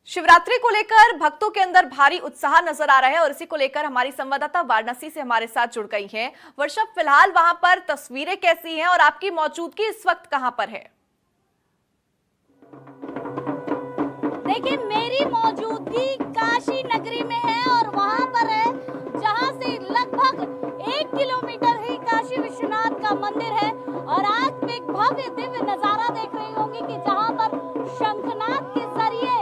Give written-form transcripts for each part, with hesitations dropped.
शिवरात्रि को लेकर भक्तों के अंदर भारी उत्साह नजर आ रहा है और इसी को लेकर हमारी संवाददाता वाराणसी से हमारे साथ जुड़ गई हैं। वर्षा, फिलहाल वहां पर तस्वीरें कैसी हैं और आपकी मौजूदगी इस वक्त कहां पर है? देखिए, मेरी मौजूदगी काशी नगरी में है और वहां पर है जहां से लगभग 1 किलोमीटर ही काशी विश्वनाथ का मंदिर है। और आज एक भव्य दिव्य नजारा देख रही होंगी कि जहां पर शंखनाद के जरिए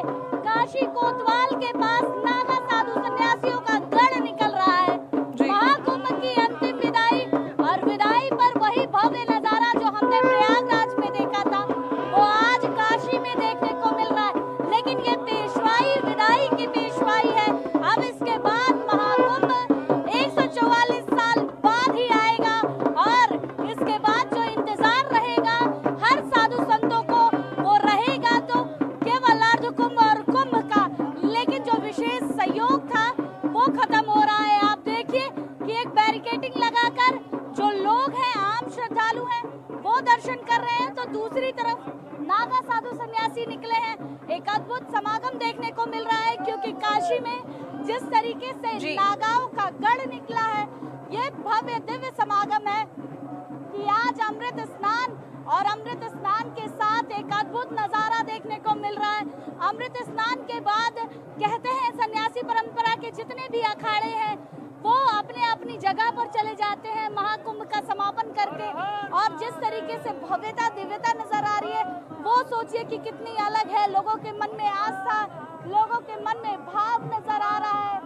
काशी कोतवाल के पास नागा साधु सन्यासियों का गढ़ निकल रहा है। महाकुंभ की अंतिम विदाई और विदाई पर वही भव्य नजारा जो हमने प्रयागराज में देखा था वो आज काशी में देखने को मिल रहा है। लेकिन ये पेशवाई विदाई की पेशवाई है। अब इसके बाद महाकुंभ 144 साल बाद ही आएगा और इसके बाद जो इंतजार रहेगा हर साधु संतों को वो रहेगा तो केवल अर्ध कुंभ और कुंभ का। लेकिन जो विशेष सहयोग था वो खत्म हो रहा है। आप देखिए कि एक बैरिकेडिंग लगाकर जो लोग हैं, आम श्रद्धालु हैं, वो दर्शन कर रहे हैं, तो दूसरी तरफ नागा साधु सन्यासी निकले हैं। एक अद्भुत समागम देखने को मिल रहा है क्योंकि काशी में जिस तरीके से नागाओं का गढ़ निकला है, ये भव्य दिव्य समागम है कि आज अमृत स्नान और अमृत स्नान के साथ एक अद्भुत नजारा देखने को मिल रहा है। अमृत स्नान के बाद कहते हैं सन्यासी परंपरा के जितने भी अखाड़े हैं वो अपने अपनी जगह पर चले जाते हैं महाकुंभ का समापन करके। और जिस तरीके से भव्यता दिव्यता नजर आ रही है वो सोचिए कि कितनी अलग है। लोगों के मन में आस्था, लोगों के मन में भाव नजर आ रहा है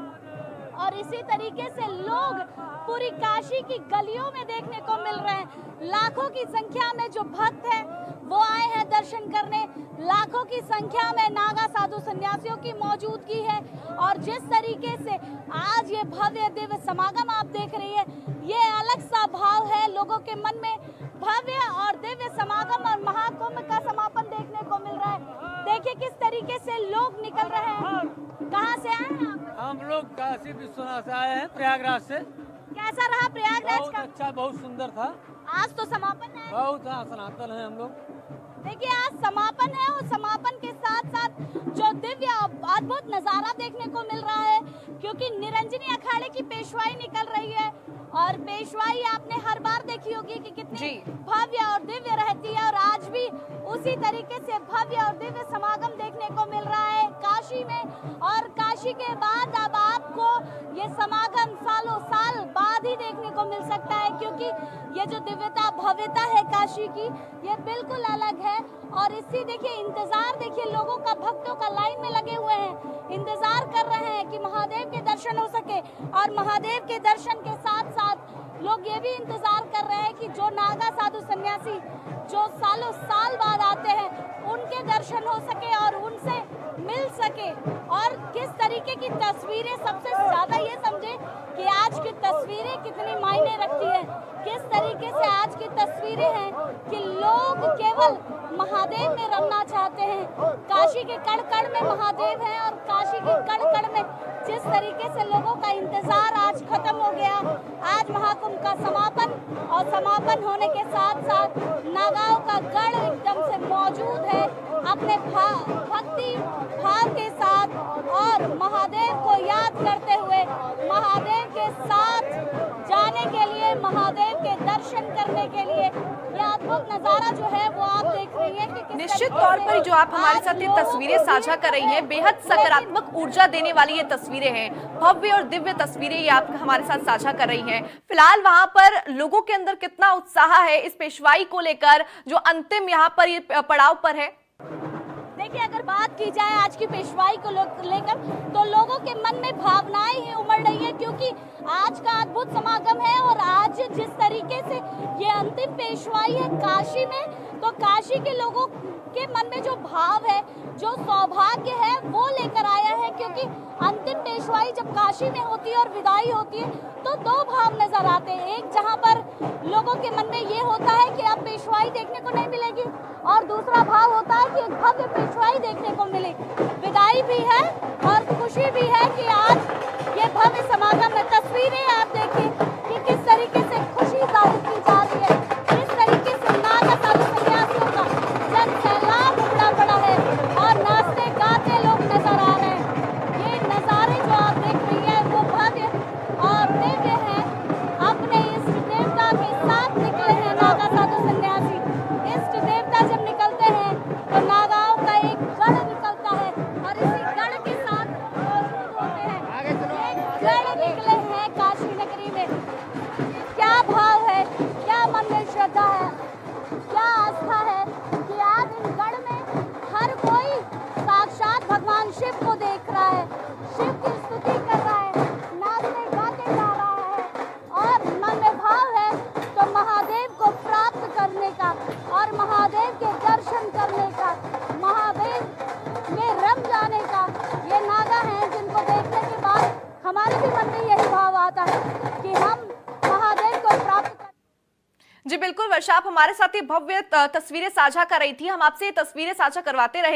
और इसी तरीके से लोग पूरी काशी की गलियों में देखने को मिल रहे हैं। लाखों की संख्या में जो भक्त हैं वो आए हैं दर्शन करने। लाखों की संख्या में नागा साधु सन्यासियों की मौजूदगी है और जिस तरीके से आज ये भव्य दिव्य समागम आप देख रही है, ये अलग सा भाव है लोगों के मन में। भव्य और दिव्य समागम और महाकुंभ का समापन देखने को मिल रहा है। देखिए किस तरीके से लोग निकल रहे हैं। कहाँ से आए हैं आप? हम लोग काशी विश्वनाथ से आए हैं, प्रयागराज से। कैसा रहा प्रयागराज बहुत का? अच्छा, बहुत सुंदर था। आज तो समापन है। बहुत सनातन है हम लोग। देखिए आज समापन है और समापन के साथ साथ जो दिव्य अद्भुत नजारा देखने को मिल रहा है क्योंकि निरंजनी अखाड़े की पेशवाई निकल रही है और पेशवाई आपने हर बार देखी होगी कि कितनी भव्य और दिव्य रहती है और आज भी उसी तरीके से भव्य और दिव्य समागम देखने को मिल रहा है काशी में। और काशी के बाद अब आपको ये समागम सालों साल बाद ही देखने को मिल सकता है क्योंकि ये जो दिव्यता भव्यता है काशी की ये बिल्कुल अलग है। और इसी देखिए इंतजार देखिए लोगों का, भक्तों का लाइन में लगे हुए हैं, इंतजार कर रहे हैं कि महादेव के दर्शन हो सके। और महादेव के दर्शन के साथ साथ लोग ये भी इंतजार कर रहे हैं कि जो नागा साधु सन्यासी जो सालों साल बाद आते हैं उनके दर्शन हो सके और उनसे मिल सके। और किस तरीके की तस्वीरें, सबसे ज्यादा ये समझे कि आज की तस्वीरें कितनी मायने रखती है। किस तरीके से आज की तस्वीरें हैं कि लोग केवल महादेव में रमना चाहते हैं। काशी के कण कण में महादेव हैं और काशी के कण कण में जिस तरीके से लोगों का इंतजार आज खत्म हो गया। आज महाकुंभ का समापन और समापन होने के साथ साथ नागाओं का गढ़ एकदम से मौजूद है अपने भक्ति भाव के साथ और महादेव को याद करते हुए, महादेव के साथ जाने के लिए, महादेव के दर्शन करने के लिए यह अद्भुत नजारा जो है वो आप देख रही हैं कि निश्चित तौर पर जो आप हमारे साथ ये तस्वीरें साझा कर रही हैं, बेहद सकारात्मक ऊर्जा देने वाली ये तस्वीरें हैं। भव्य और दिव्य तस्वीरें ये आप हमारे साथ साझा कर रही हैं। फिलहाल वहां पर लोगों के अंदर कितना उत्साह है इस पेशवाई को लेकर जो अंतिम यहाँ पर ये पड़ाव पर है? देखिए अगर बात की जाए आज की पेशवाई को लेकर तो लोगों के मन में भावनाएं ही उमड़ रही है क्योंकि आज का अद्भुत समागम है और आज जिस तरीके से ये अंतिम पेशवाई है काशी में, तो काशी के लोगों के मन में जो भाव है, जो सौभाग्य है वो लेकर आया है क्योंकि अंतिम पेशवाई जब काशी में होती है और विदाई होती है तो दो भाव नजर आते हैं। एक जहां पर लोगों के मन में ये होता है कि अब पेशवाई देखने को नहीं मिलेगी और दूसरा भाव होता है कि एक भव्य पेशवाई देखने को मिले। विदाई भी है और खुशी भी है कि आज ये भव्य समागम में तस्वीरें आप देखिए कि किस तरीके से खुशी जाहिर की जा रही है, किस तरीके से नागा साधु सन्यासियों का जन सैलाब उमड़ा पड़ा है और नाचते गाते लोग नजर आ मन में यही भाव आता है कि हम महादेव को प्राप्त कर। जी बिल्कुल वर्षा, आप हमारे साथ ये भव्य तस्वीरें साझा कर रही थी। हम आपसे ये तस्वीरें साझा करवाते रहे।